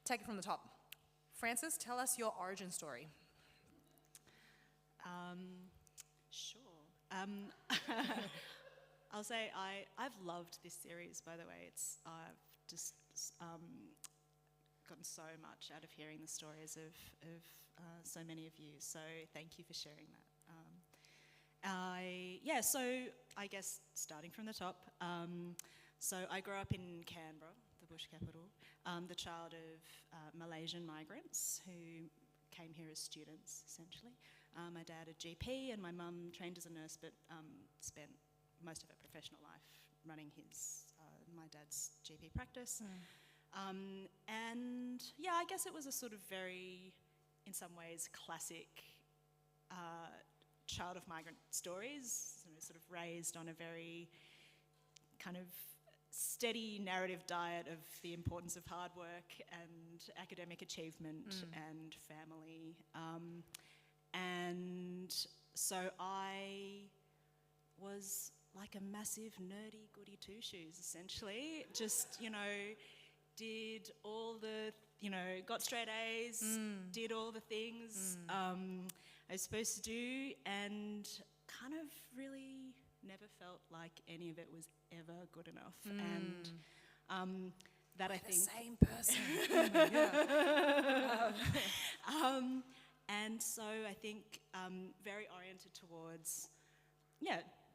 take it from the top. Frances, tell us your origin story. Sure. I'll say I've loved this series, by the way. I've just gotten so much out of hearing the stories of so many of you. So thank you for sharing that. So I guess starting from the top. So I grew up in Canberra, the bush capital, the child of Malaysian migrants who came here as students, essentially. My dad a GP and my mum trained as a nurse, but spent most of her professional life running my dad's GP practice. And yeah, I guess it was a sort of very, in some ways, classic child of migrant stories, sort of raised on a very kind of steady narrative diet of the importance of hard work and academic achievement and family. And so I was like a massive nerdy goody two-shoes, essentially. Just, did all the, got straight A's, did all the things I was supposed to do, and kind of really never felt like any of it was ever good enough. And that I think... the same person. And so I think very oriented towards,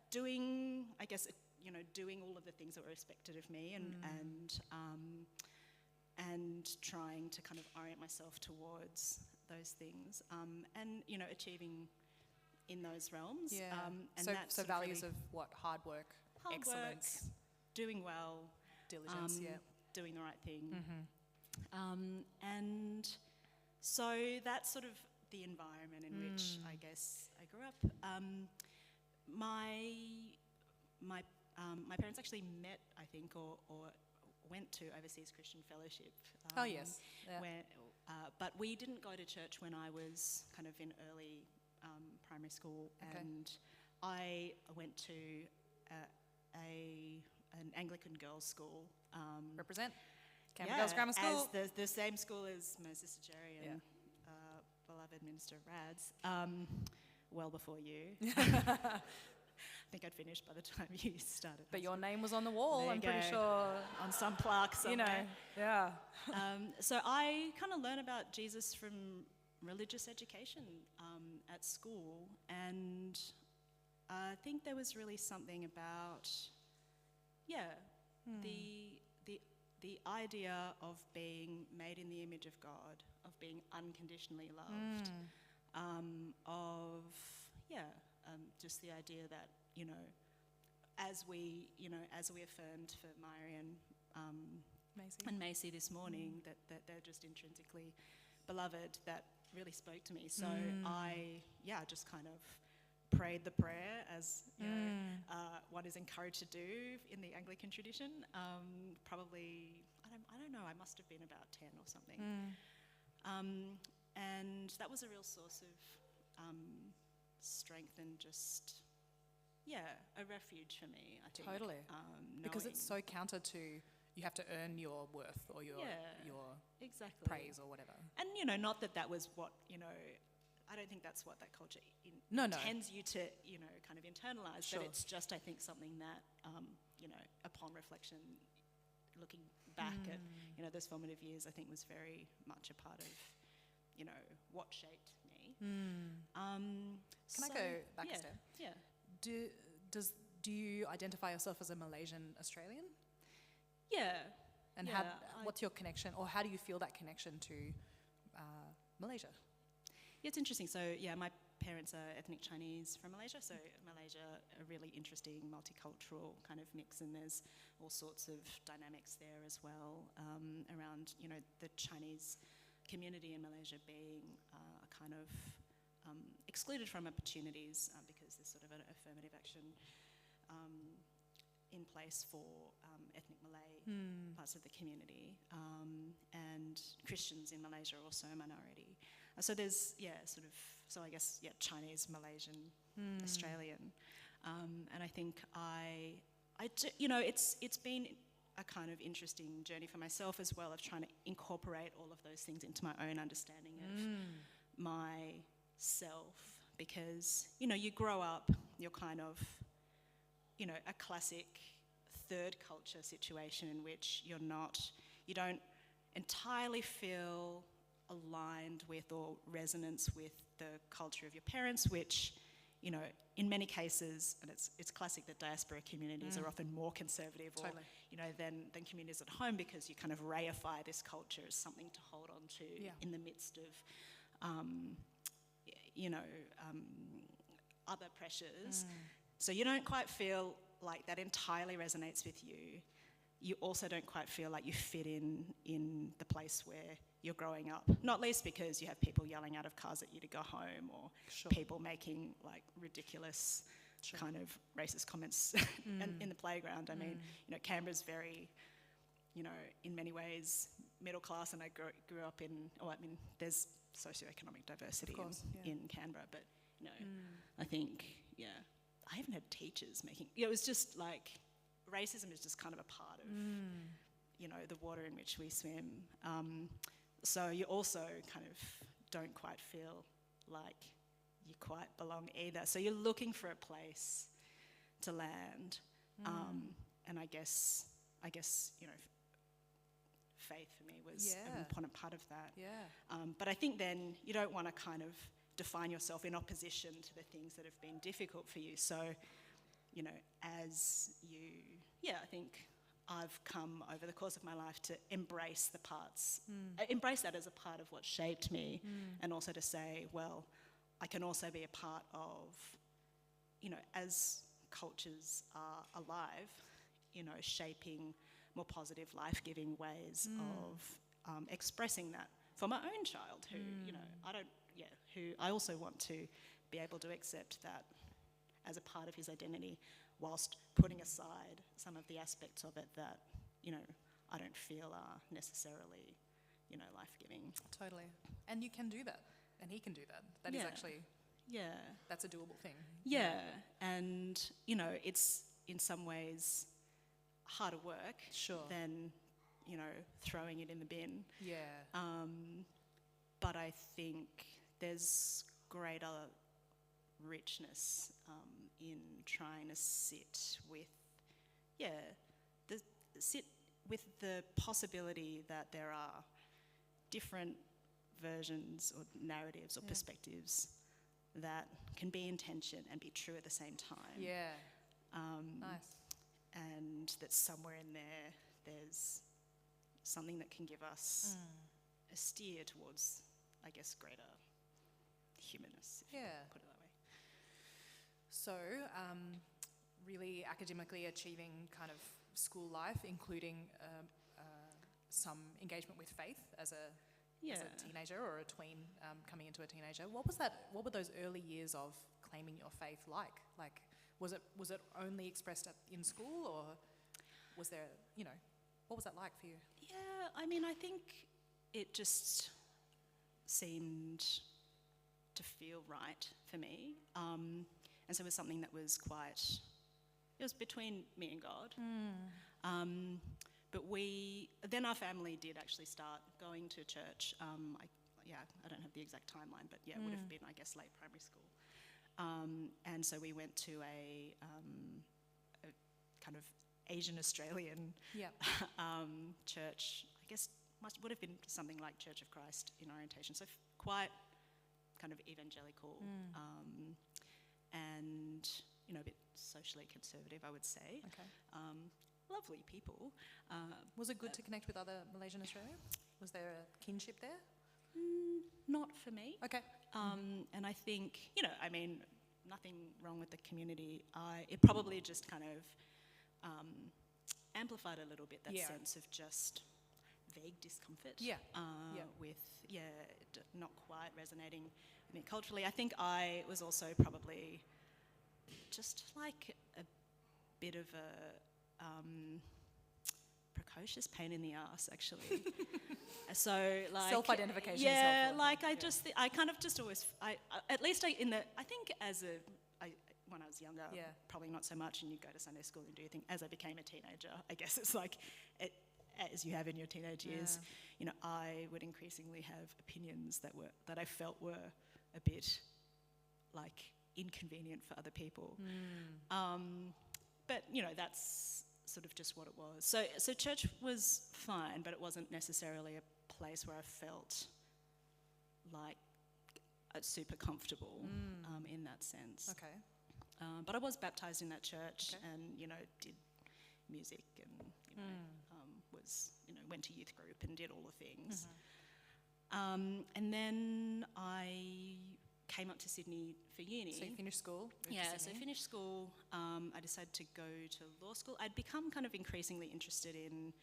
doing, I guess, doing all of the things that were expected of me, and trying to kind of orient myself towards those things, and achieving in those realms. Yeah. And so values of what? Hard work, excellence, work, doing well, diligence, doing the right thing. And so that's sort of the environment in which I guess I grew up. My parents actually met, I think, or went to Overseas Christian Fellowship. Oh yes. Yeah. But we didn't go to church when I was kind of in early primary school, and I went to an Anglican girls' school. Represent. Canberra Girls Grammar School. As the same school as my sister Jerry and beloved Minister Rads, well before you. I think I'd finished by the time you started. But your name was on the wall, there I'm pretty sure. On some plaque somewhere. Yeah. So I kind of learned about Jesus from religious education at school, and I think there was really something about, the idea of being made in the image of God, of being unconditionally loved, just the idea that, as we affirmed for Marion and Macy this morning, that they're just intrinsically beloved, that really spoke to me. So I just kind of prayed the prayer as one is encouraged to do in the Anglican tradition. Probably, I don't know, I must have been about 10 or something. And that was a real source of strength and just, a refuge for me, I think. Totally. Because it's so counter to you have to earn your worth or your exactly. praise or whatever. And, not that was what, I don't think that's what that culture intends you to, kind of internalise. Sure. But it's just, I think, something that, upon reflection, looking back at, those formative years, I think was very much a part of, what shaped me. Can I go back a step? Yeah. Do you identify yourself as a Malaysian Australian? Yeah. And what's your connection, or how do you feel that connection to Malaysia? Yeah, it's interesting. So, my parents are ethnic Chinese from Malaysia, so Malaysia, a really interesting multicultural kind of mix, and there's all sorts of dynamics there as well around, the Chinese community in Malaysia being kind of excluded from opportunities because there's sort of an affirmative action in place for ethnic Malay parts of the community, and Christians in Malaysia are also a minority. So there's, so I guess, Chinese, Malaysian, Australian. And I think it's been, a kind of interesting journey for myself as well, of trying to incorporate all of those things into my own understanding of myself. Because, you know, you grow up, you're kind of, you know, a classic third culture situation in which you don't entirely feel aligned with or resonance with the culture of your parents, which, you know, in many cases, and it's classic that diaspora communities are often more conservative or, you know, than communities at home, because you kind of reify this culture as something to hold on to in the midst of, you know, other pressures. So you don't quite feel like that entirely resonates with you. You also don't quite feel like you fit in the place where you're growing up. Not least because you have people yelling out of cars at you to go home, or people making like ridiculous kind of racist comments in the playground. I mean, you know, Canberra's very, you know, in many ways middle class, and I grew up in, there's socioeconomic diversity in Canberra, but, you know, I think, I even had teachers making, it was just like, racism is just kind of a part of, you know, the water in which we swim. So you also kind of don't quite feel like you quite belong either. So you're looking for a place to land. And I guess, you know, faith for me was an important part of that. But I think then you don't want to kind of define yourself in opposition to the things that have been difficult for you. So, you know, as you, I think I've come over the course of my life to embrace the parts, embrace that as a part of what shaped me, and also to say, well, I can also be a part of, you know, as cultures are alive, you know, shaping more positive, life-giving ways of expressing that for my own child, who, you know, who I also want to be able to accept that as a part of his identity, whilst putting aside some of the aspects of it that, you know, I don't feel are necessarily, you know, life-giving. Totally. And you can do that, and he can do that. That is actually, that's a doable thing. And, you know, it's in some ways harder work than, you know, throwing it in the bin. But I think there's greater richness in trying to sit with the possibility that there are different versions or narratives or perspectives that can be in tension and be true at the same time. Nice. And that somewhere in there's something that can give us a steer towards, I guess, greater humanness, if you put it that way. So, really academically achieving kind of school life, including some engagement with faith as a teenager or a tween coming into a teenager. What were those early years of claiming your faith like? Like, was it only expressed in school, or was there, you know, what was that like for you? Yeah, I mean, I think it just seemed to feel right for me. And so it was something that was it was between me and God. But then our family did actually start going to church. I don't have the exact timeline, but it would have been, I guess, late primary school. And so we went to a kind of Asian Australian church. I guess would have been something like Church of Christ in orientation. So quite kind of evangelical, and, you know, a bit socially conservative, I would say. Lovely people. Was it good to connect with other Malaysian Australians? Was there a kinship there? Not for me. Okay. And I think, you know, I mean, nothing wrong with the community. It probably just kind of amplified a little bit that sense of just vague discomfort with, not quite resonating with me culturally. I think I was also probably just like a bit of a precocious pain in the ass, actually. So, like, self-identification. Yeah, like I kind of just always, I think as when I was younger, probably not so much, and you go to Sunday school and do your thing. As I became a teenager, I guess it's like, as you have in your teenage years, you know, I would increasingly have opinions that I felt were a bit like inconvenient for other people. But you know, that's sort of just what it was. So church was fine, but it wasn't necessarily a place where I felt like super comfortable in that sense. Okay. But I was baptised in that church, and you know, did music, and you know, went to youth group and did all the things. And then I came up to Sydney for uni. So you finished school? So I finished school. I decided to go to law school. I'd become kind of increasingly interested in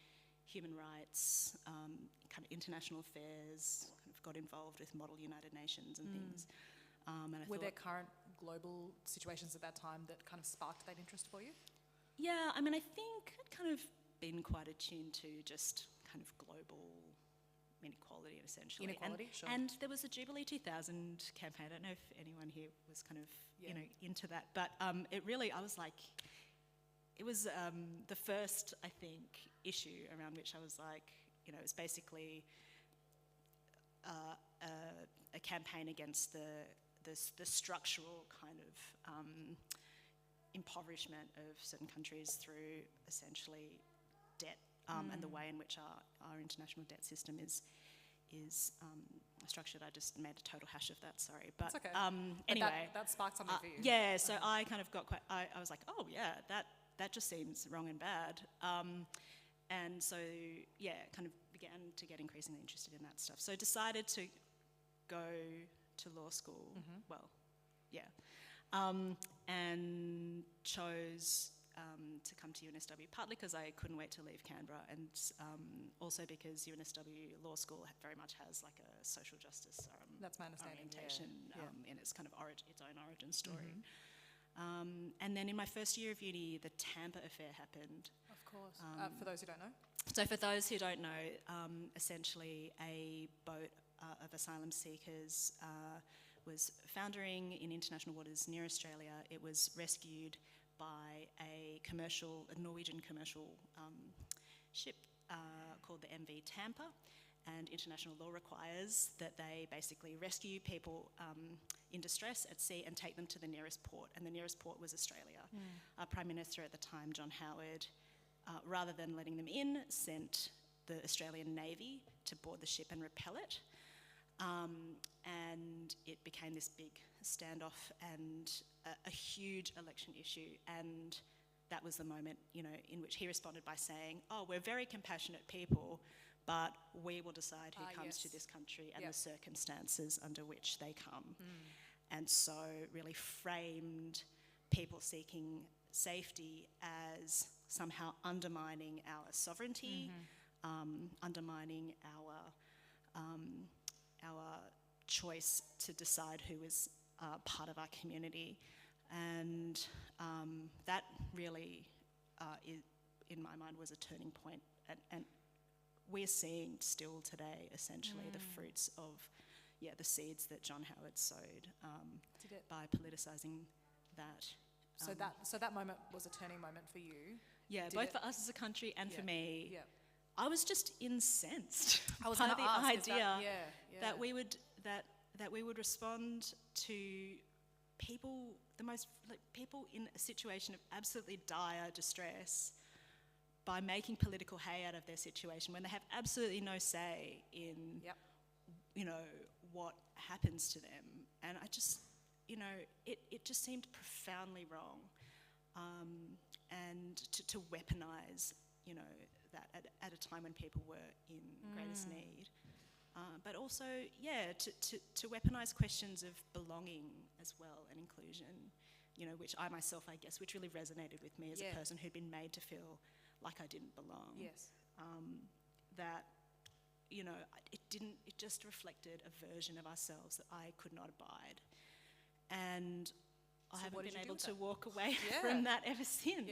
human rights, kind of international affairs, kind of got involved with Model United Nations and things. And Were there current global situations at that time that kind of sparked that interest for you? Yeah, I mean, I think I'd kind of been quite attuned to just kind of global inequality, essentially. Sure. And there was a Jubilee 2000 campaign. I don't know if anyone here was kind of, you know, into that. But it really, I was like, it was the first, I think, issue around which I was like, you know, it's basically a campaign against the structural kind of impoverishment of certain countries through essentially debt, and the way in which our international debt system is structured. I just made a total hash of that, sorry. But okay. Anyway. That sparked something for you. Yeah, so I kind of got quite, I was like, oh yeah, that just seems wrong and bad. And so, yeah, kind of began to get increasingly interested in that stuff. So I decided to go to law school, and chose to come to UNSW, partly because I couldn't wait to leave Canberra, and also because UNSW Law School very much has like a social justice that's my understanding, orientation in its kind of its own origin story. And then in my first year of uni, the Tampa affair happened. Of course. For those who don't know? So for those who don't know, essentially a boat of asylum seekers was foundering in international waters near Australia. It was rescued by a Norwegian commercial ship called the MV Tampa, and international law requires that they basically rescue people in distress at sea and take them to the nearest port, and the nearest port was Australia. Our Prime Minister at the time, John Howard, rather than letting them in, sent the Australian Navy to board the ship and repel it. And it became this big standoff and a huge election issue, and that was the moment, you know, in which he responded by saying, oh, we're very compassionate people, but we will decide who comes to this country and the circumstances under which they come. And so really framed people seeking safety as somehow undermining our sovereignty, undermining our choice to decide who is part of our community. And that really, in my mind, was a turning point. And we're seeing still today, essentially, the fruits of the seeds that John Howard sowed by politicising that. So that moment was a turning moment for you? Yeah, both for us as a country and for me. Yeah. I was just incensed by the idea that we would respond to people, people in a situation of absolutely dire distress, by making political hay out of their situation when they have absolutely no say in, you know, what happens to them. And I just, you know, it just seemed profoundly wrong, and to weaponise, you know, that at a time when people were in greatest need. But also, to weaponise questions of belonging as well, and inclusion, you know, which I myself, I guess, which really resonated with me as a person who'd been made to feel like I didn't belong. Yes. That, you know, it just reflected a version of ourselves that I could not abide. And I haven't been able to walk away from that ever since.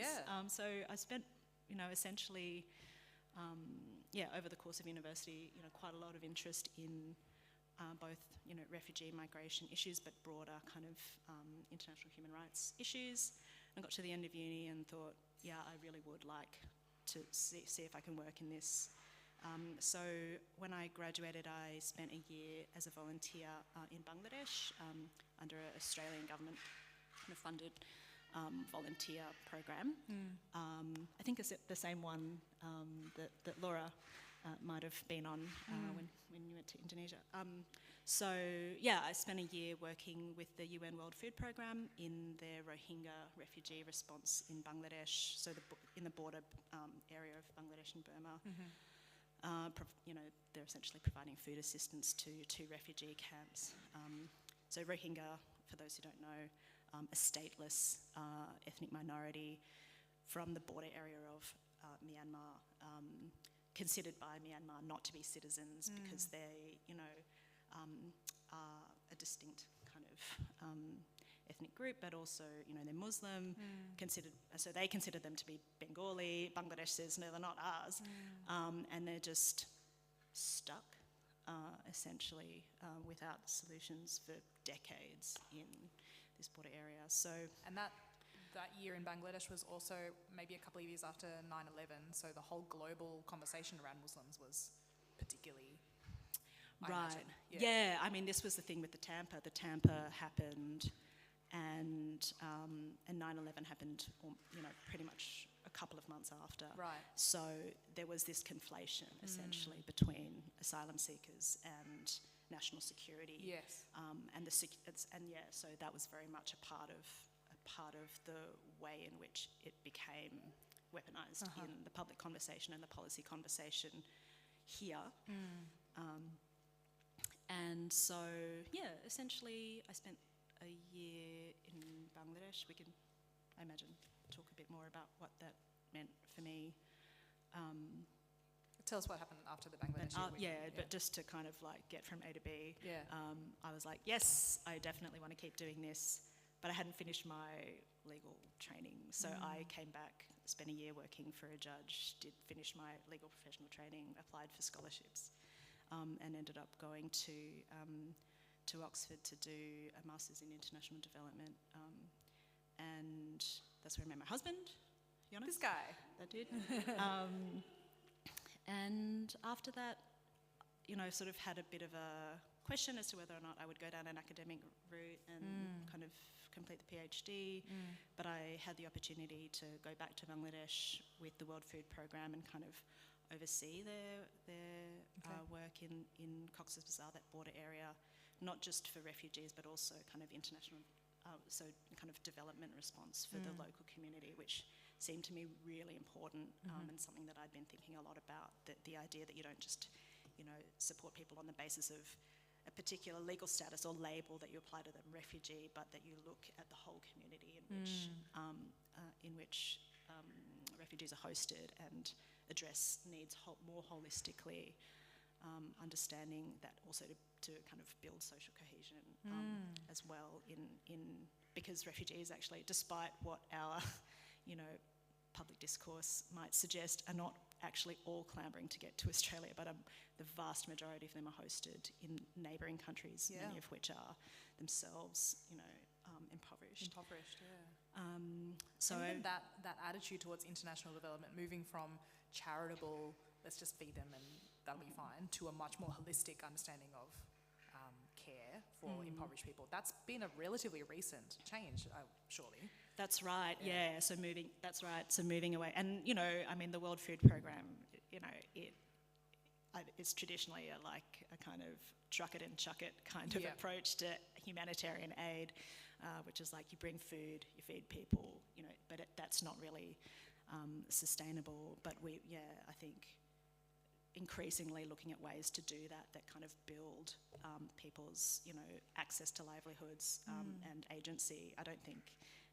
So I spent, you know, essentially, over the course of university, you know, quite a lot of interest in both, refugee migration issues, but broader kind of international human rights issues. I got to the end of uni and thought, yeah, I really would like to see if I can work in this. So when I graduated, I spent a year as a volunteer in Bangladesh under an Australian government kind of funded volunteer program. I think it's the same one that Laura might have been on when you went to Indonesia. So yeah, I spent a year working with the UN World Food Programme in their Rohingya refugee response in Bangladesh, so in the border area of Bangladesh and Burma. They're essentially providing food assistance to two refugee camps. So Rohingya, for those who don't know, a stateless ethnic minority from the border area of Myanmar, considered by Myanmar not to be citizens because they, are a distinct kind of ethnic group, but also, they're Muslim, so they consider them to be Bengali. Bangladesh says, no, they're not ours. And they're just stuck, essentially, without solutions for decades in this border area. So, and that year in Bangladesh was also maybe a couple of years after 9/11, so the whole global conversation around Muslims was particularly... Right. Yeah. I mean, this was the thing with the Tampa. The Tampa happened, and 9/11 happened, pretty much a couple of months after. Right. So there was this conflation, essentially, between asylum seekers and national security. Yes. So that was very much a part of the way in which it became weaponized in the public conversation and the policy conversation here. And so, yeah, essentially I spent a year in Bangladesh. We can, I imagine, talk a bit more about what that meant for me. Tell us what happened after the Bangladesh year. But just to kind of like get from A to B, I was like, yes, I definitely want to keep doing this, but I hadn't finished my legal training. So I came back, spent a year working for a judge, did finish my legal professional training, applied for scholarships, and ended up going to Oxford to do a Master's in International Development. And that's where I met my husband, Jonas. This guy. That did. And after that, sort of had a bit of a question as to whether or not I would go down an academic route and kind of complete the PhD. But I had the opportunity to go back to Bangladesh with the World Food Programme and kind of oversee their work in Cox's Bazar, that border area, not just for refugees, but also kind of international, so kind of development response for the local community, which seemed to me really important and something that I'd been thinking a lot about, that the idea that you don't just, support people on the basis of a particular legal status or label that you apply to them, refugee, but that you look at the whole community in which refugees are hosted and address needs more holistically, understanding that also to kind of build social cohesion as well because refugees actually, despite what our public discourse might suggest, are not actually all clamouring to get to Australia, but the vast majority of them are hosted in neighbouring countries, many of which are themselves, impoverished. So even that attitude towards international development, moving from charitable, let's just feed them and that'll be fine, to a much more holistic understanding of care for impoverished people. That's been a relatively recent change, surely. That's right. Yeah. So moving away, and the World Food Programme, it's traditionally a kind of truck it and chuck it kind of approach to humanitarian aid, which is like you bring food, you feed people, but that's not really sustainable. But I think increasingly looking at ways to do that kind of build people's, access to livelihoods and agency. I don't think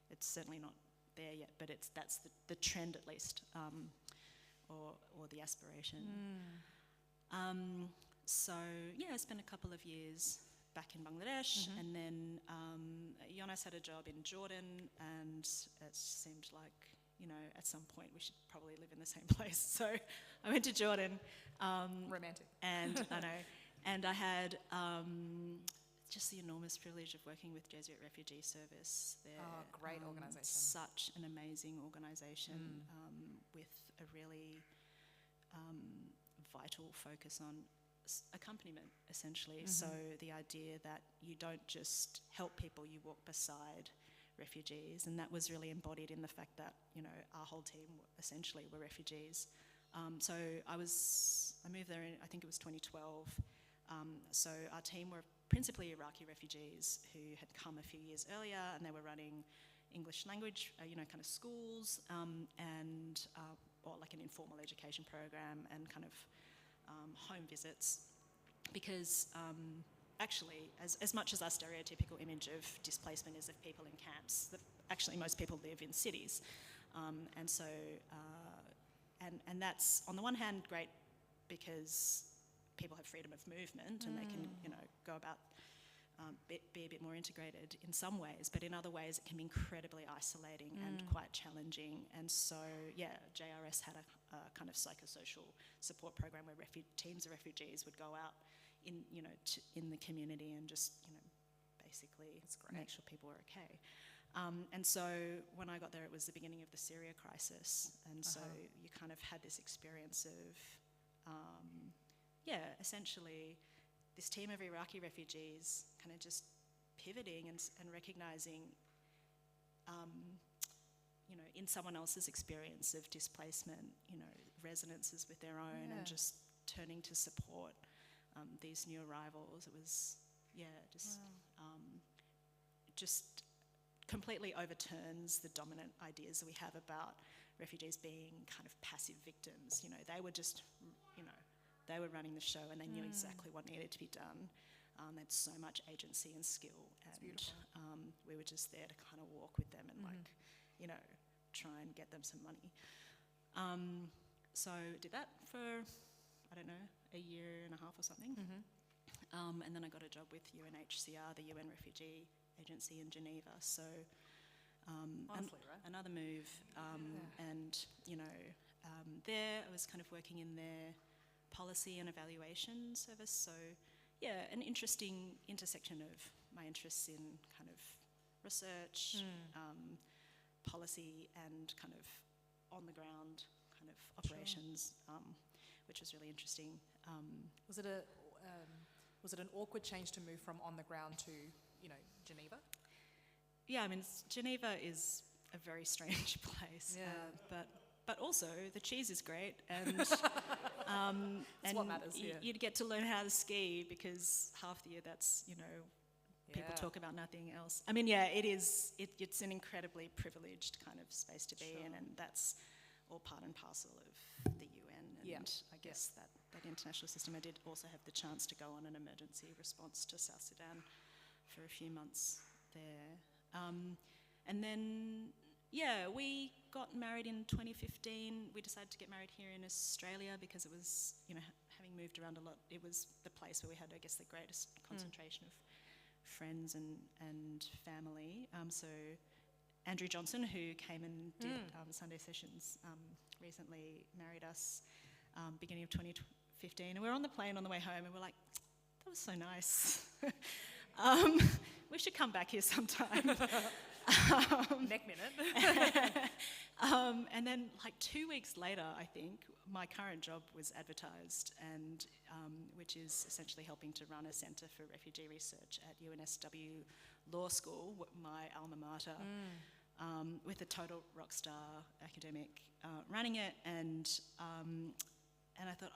it's certainly not there yet, but that's the trend at least, or the aspiration. So I spent a couple of years back in Bangladesh, and then Jonas had a job in Jordan, and it seemed like, at some point we should probably live in the same place. So I went to Jordan. Romantic. And I know. And I had just the enormous privilege of working with Jesuit Refugee Service. They're great organisation. Such an amazing organisation with a really vital focus on accompaniment, essentially. So the idea that you don't just help people, you walk beside refugees, and that was really embodied in the fact that, you know, our whole team essentially were refugees. So I moved there in, I think it was 2012. So our team were principally Iraqi refugees who had come a few years earlier, and they were running English language, kind of schools, or like an informal education program, and kind of home visits. Because actually, as much as our stereotypical image of displacement is of people in camps, actually most people live in cities. And so, and that's on the one hand great because people have freedom of movement and they can, go about, be a bit more integrated in some ways, but in other ways it can be incredibly isolating and quite challenging. And so, JRS had a kind of psychosocial support program where teams of refugees would go out in, in the community and just, basically make sure people were okay. And so when I got there, it was the beginning of the Syria crisis, and so you kind of had this experience of, essentially this team of Iraqi refugees kind of just pivoting and recognising, in someone else's experience of displacement, resonances with their own, and just turning to support these new arrivals. It was, just completely overturns the dominant ideas that we have about refugees being kind of passive victims. They were just, they were running the show and they knew exactly what needed to be done. They had so much agency and skill, and we were just there to kind of walk with them and try and get them some money. So did that for, I don't know, a year and a half or something. And then I got a job with UNHCR, the UN Refugee Agency in Geneva. So another move, and there I was kind of working in their policy and evaluation service. So an interesting intersection of my interests in kind of research, policy, and kind of on the ground kind of operations, which was really interesting. Was it an awkward change to move from on the ground to, Geneva? Yeah, I mean, Geneva is a very strange place, but also the cheese is great, and and what matters. You'd get to learn how to ski, because half the year that's people talk about nothing else. I mean, it's an incredibly privileged kind of space to be in, and that's all part and parcel of the UN, and I guess that international system. I did also have the chance to go on an emergency response to South Sudan for a few months there. And then, we got married in 2015. We decided to get married here in Australia because it was, having moved around a lot, it was the place where we had, I guess, the greatest concentration of friends and family. So Andrew Johnson, who came and did Sunday sessions recently, married us beginning of 2015. And we were on the plane on the way home and we're like, that was so nice. We should come back here sometime. Neck minute. And then 2 weeks later, I think, my current job was advertised, and which is essentially helping to run a centre for refugee research at UNSW Law School, my alma mater, with a total rock star academic running it. And I thought,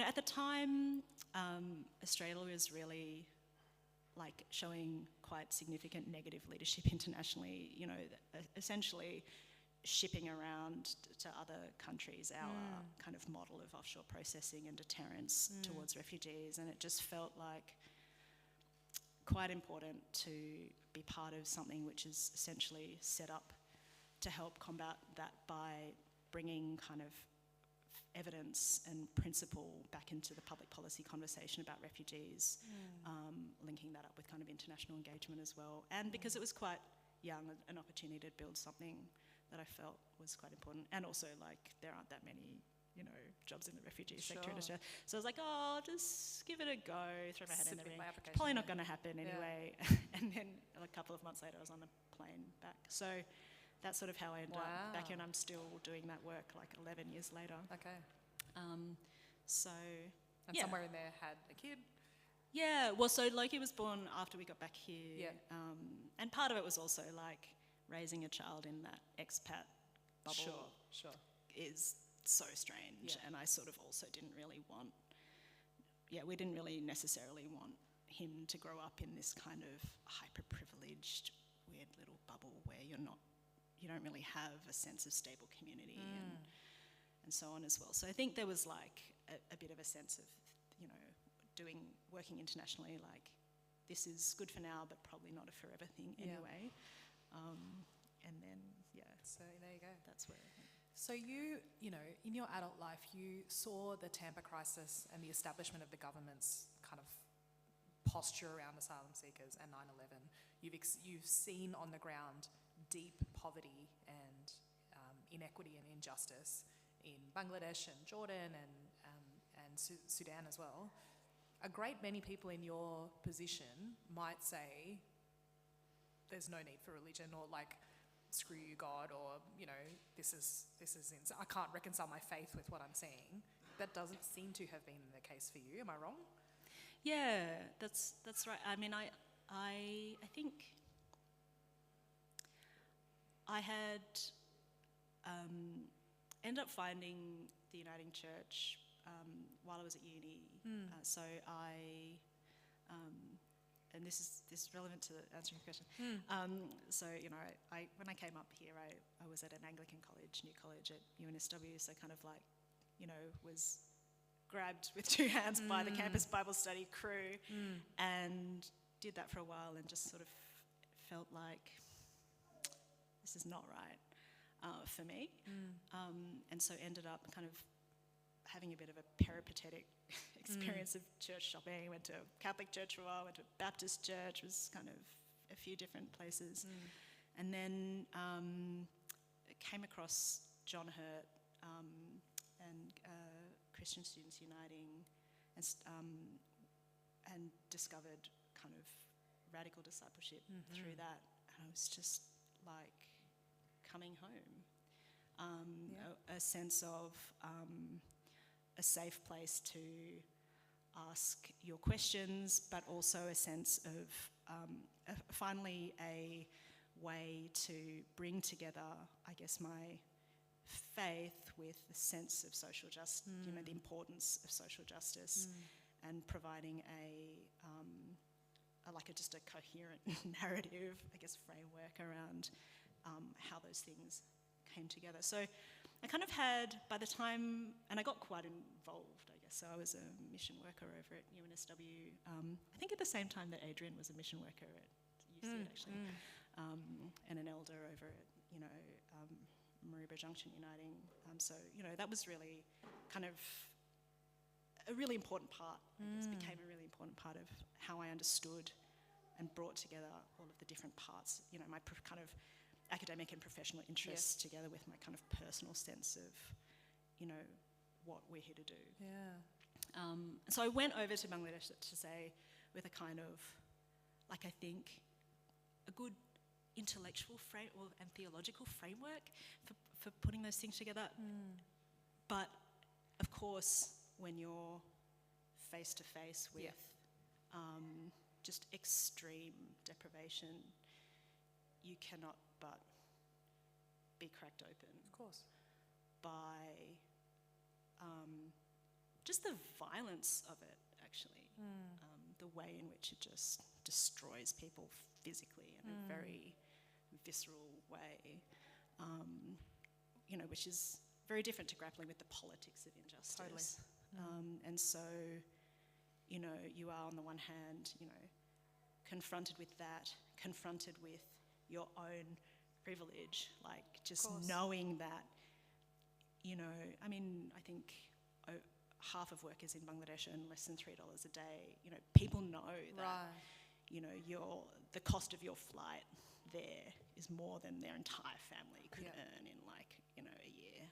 at the time, Australia was really showing quite significant negative leadership internationally, essentially shipping around to other countries our kind of model of offshore processing and deterrence towards refugees. And it just felt like quite important to be part of something which is essentially set up to help combat that by bringing kind of evidence and principle back into the public policy conversation about refugees, linking that up with kind of international engagement as well. And because it was quite young, an opportunity to build something that I felt was quite important. And also, there aren't that many jobs in the refugee sector in Australia. So I was like, I'll just give it a go, throw my head in the ring. It's probably not going to happen anyway. And then a couple of months later, I was on a plane back. So that's sort of how I ended up back here, and I'm still doing that work like 11 years later. Okay. And somewhere in there had a kid? Yeah, well, so Loki was born after we got back here. Yeah. And part of it was also like raising a child in that expat bubble. Sure. Is so strange, and I sort of also didn't really want, we didn't really necessarily want him to grow up in this kind of hyper-privileged, weird little bubble where you don't really have a sense of stable community and so on as well. So I think there was like a bit of a sense of, working internationally, like this is good for now, but probably not a forever thing anyway. And then, so there you go. That's where I think. So you in your adult life, you saw the Tampa crisis and the establishment of the government's kind of posture around asylum seekers and 9/11. You've seen on the ground deep poverty and inequity and injustice in Bangladesh and Jordan and Sudan as well. A great many people in your position might say there's no need for religion, or like, screw you, God, or this is I can't reconcile my faith with what I'm seeing. That doesn't seem to have been the case for you. Am I wrong? Yeah, that's right. I mean, I think I had ended up finding the Uniting Church while I was at uni. So I. And this is relevant to answering your question. So, when I came up here, I was at an Anglican college, new college at UNSW, so kind of like, was grabbed with two hands by the campus Bible study crew and did that for a while and just sort of felt like this is not right for me. And so ended up kind of having a bit of a peripatetic experience of church shopping. Went to a Catholic church for a while, went to a Baptist church, was kind of a few different places. And then came across John Hurt and Christian Students Uniting and discovered kind of radical discipleship through that. And I was just like coming home. A sense of a safe place to ask your questions, but also a sense of finally a way to bring together, I guess, my faith with the sense of social justice, the importance of social justice, and providing just a coherent narrative, I guess, framework around how those things came together. So I kind of had, by the time, and I got quite involved, I guess. So I was a mission worker over at UNSW. I think at the same time that Adrian was a mission worker at UC, actually, and an elder over at, Maroubra Junction Uniting. So, that was really kind of a really important part, I guess, became a really important part of how I understood and brought together all of the different parts, my kind of academic and professional interests together with my kind of personal sense of, what we're here to do. Yeah. So I went over to Bangladesh to say, with a kind of, like, I think, a good intellectual and theological framework for putting those things together. But of course, when you're face to face with just extreme deprivation, you cannot but be cracked open. Of course. By just the violence of it, actually. The way in which it just destroys people physically in a very visceral way, which is very different to grappling with the politics of injustice. Totally. And so, you are on the one hand, confronted with that, confronted with your own privilege, like just knowing that, I think half of workers in Bangladesh earn less than $3 a day. People know that, the cost of your flight there is more than their entire family could earn in a year.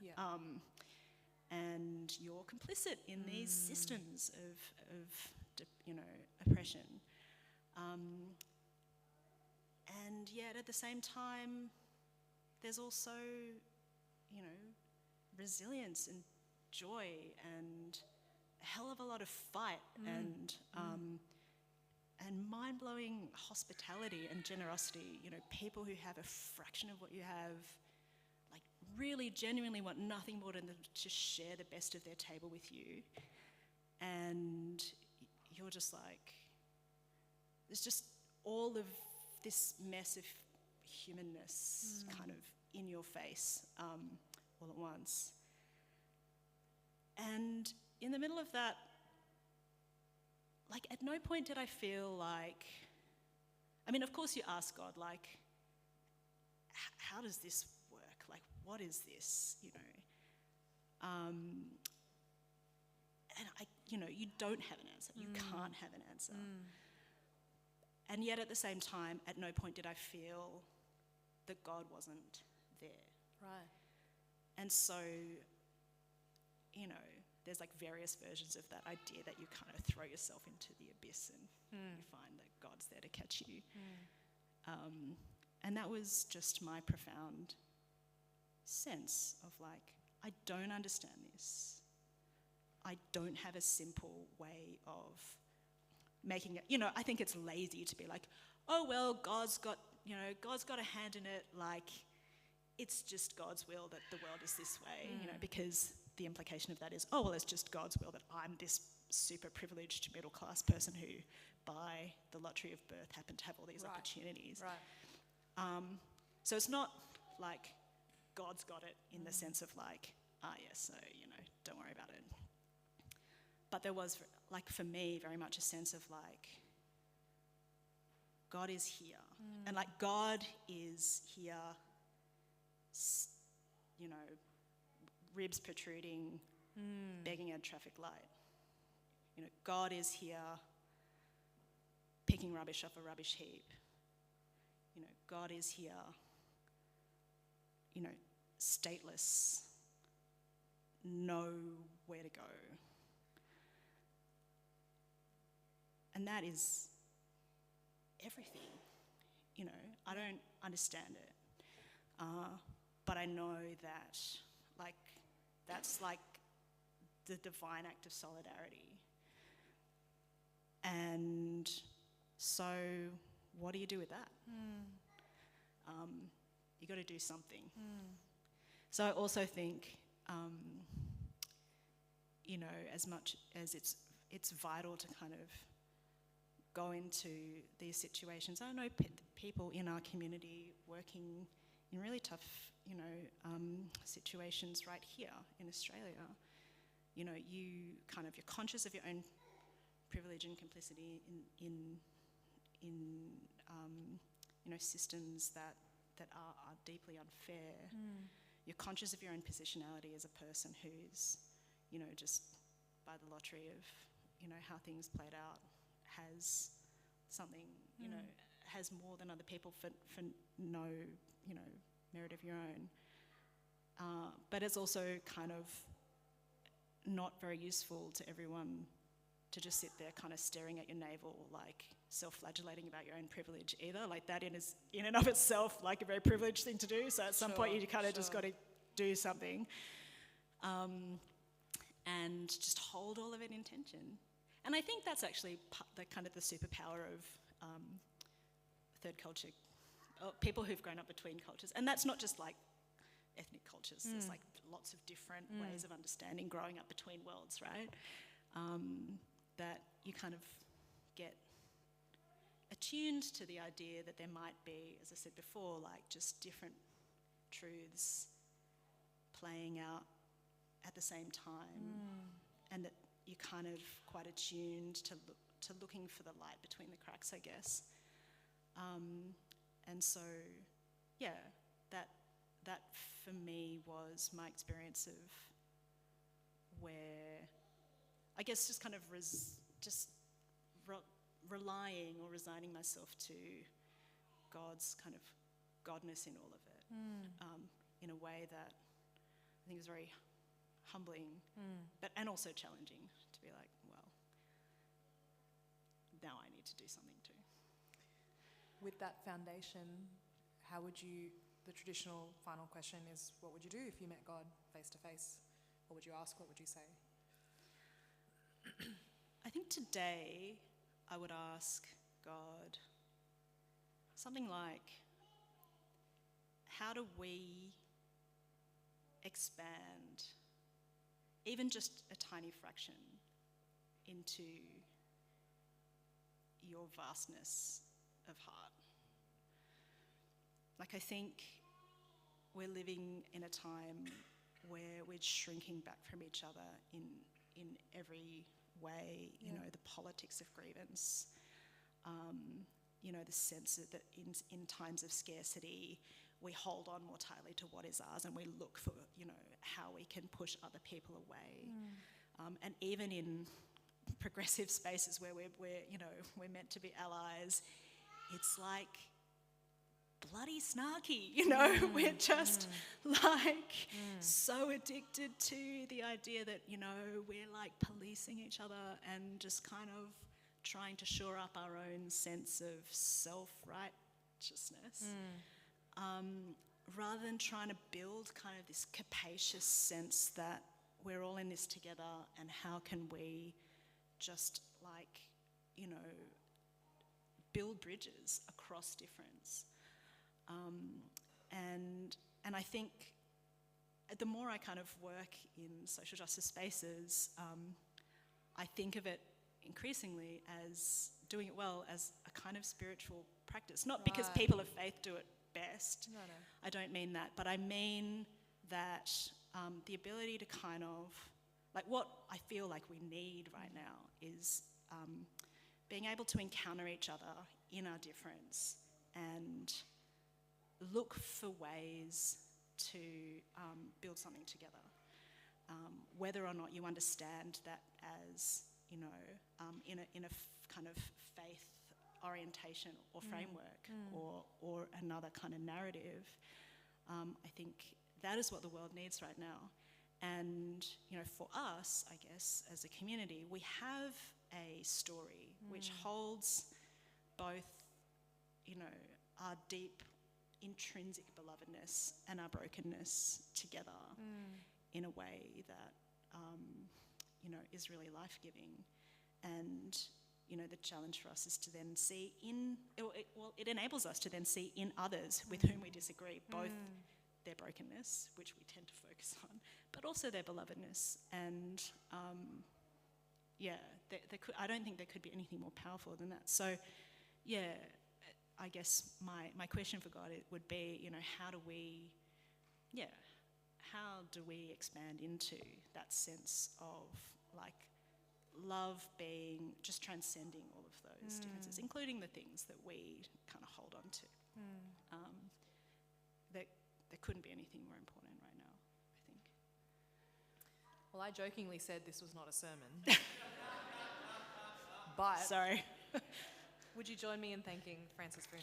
and you're complicit in these systems of oppression. And yet at the same time, there's also, resilience and joy and a hell of a lot of fight and mind-blowing hospitality and generosity. People who have a fraction of what you have, like really genuinely want nothing more than to share the best of their table with you. And you're just like, there's just all of this mess of humanness kind of in your face all at once. And in the middle of that, like, at no point did I feel like, of course you ask God, like, how does this work? Like, what is this, And you don't have an answer. You can't have an answer. And yet at the same time, at no point did I feel that God wasn't there. Right. And so, there's like various versions of that idea that you kind of throw yourself into the abyss and you find that God's there to catch you. And that was just my profound sense of like, I don't understand this. I don't have a simple way of making it, I think it's lazy to be like, oh, well, God's got a hand in it, like, it's just God's will that the world is this way, because the implication of that is, oh, well, it's just God's will that I'm this super privileged middle-class person who, by the lottery of birth, happened to have all these opportunities. Right. So it's not like God's got it in the sense of like, yes, so, don't worry about it. But there was, like, for me, very much a sense of like, God is here. And like, God is here, ribs protruding, begging at a traffic light. God is here, picking rubbish off a rubbish heap. God is here, stateless, nowhere to go. And that is everything. I don't understand it. But I know that, like, that's like the divine act of solidarity. And so what do you do with that? You got to do something. So I also think, as much as it's vital to kind of go into these situations. I know people in our community working in really tough, situations right here in Australia. You're conscious of your own privilege and complicity in systems that are deeply unfair. You're conscious of your own positionality as a person who's, just by the lottery of, how things played out, has something, has more than other people for no, merit of your own. But it's also kind of not very useful to everyone to just sit there kind of staring at your navel, like self-flagellating about your own privilege either. Like, that is in and of itself like a very privileged thing to do. So at some point you kind of just got to do something. And just hold all of it in tension. And I think that's actually the kind of the superpower of third culture, people who've grown up between cultures. And that's not just like ethnic cultures. There's like lots of different ways of understanding growing up between worlds, right? That you kind of get attuned to the idea that there might be, as I said before, like just different truths playing out at the same time, and that you're kind of quite attuned to looking for the light between the cracks, I guess. And so, yeah, that for me was my experience of where, I guess, just kind of relying or resigning myself to God's kind of godness in all of it, in a way that I think is very humbling, and also challenging to be like, well, now I need to do something too. With that foundation, how would you, the traditional final question is, what would you do if you met God face to face? What would you ask? What would you say? I think today I would ask God something like, how do we expand even just a tiny fraction into your vastness of heart? Like, I think we're living in a time where we're shrinking back from each other in every way, you know, the politics of grievance, you know, the sense that in times of scarcity, we hold on more tightly to what is ours and we look for, you know, how we can push other people away. And even in progressive spaces where we're meant to be allies, it's like bloody snarky, you know. We're just like so addicted to the idea that, you know, we're like policing each other and just kind of trying to shore up our own sense of self-righteousness, rather than trying to build kind of this capacious sense that we're all in this together, and how can we just, like, you know, build bridges across difference. And I think the more I kind of work in social justice spaces, I think of it increasingly as doing it well as a kind of spiritual practice. Not because people of faith do it best. No. I don't mean that. But I mean that the ability to kind of, like, what I feel like we need right now is being able to encounter each other in our difference and look for ways to build something together. Whether or not you understand that as, you know, in a kind of faith orientation or framework or another kind of narrative, I think that is what the world needs right now. And, you know, for us, I guess, as a community, we have a story which holds both, you know, our deep intrinsic belovedness and our brokenness together in a way that, you know, is really life-giving. And, you know, the challenge for us is to then see it enables us to then see in others with whom we disagree, both their brokenness, which we tend to focus on, but also their belovedness. And, I don't think there could be anything more powerful than that. So, yeah, I guess my question for God would be, you know, how do we expand into that sense of, like, love being just transcending all of those differences, including the things that we kind of hold on to. There couldn't be anything more important right now, I think. Well, I jokingly said this was not a sermon. But sorry. Would you join me in thanking Francis Voon?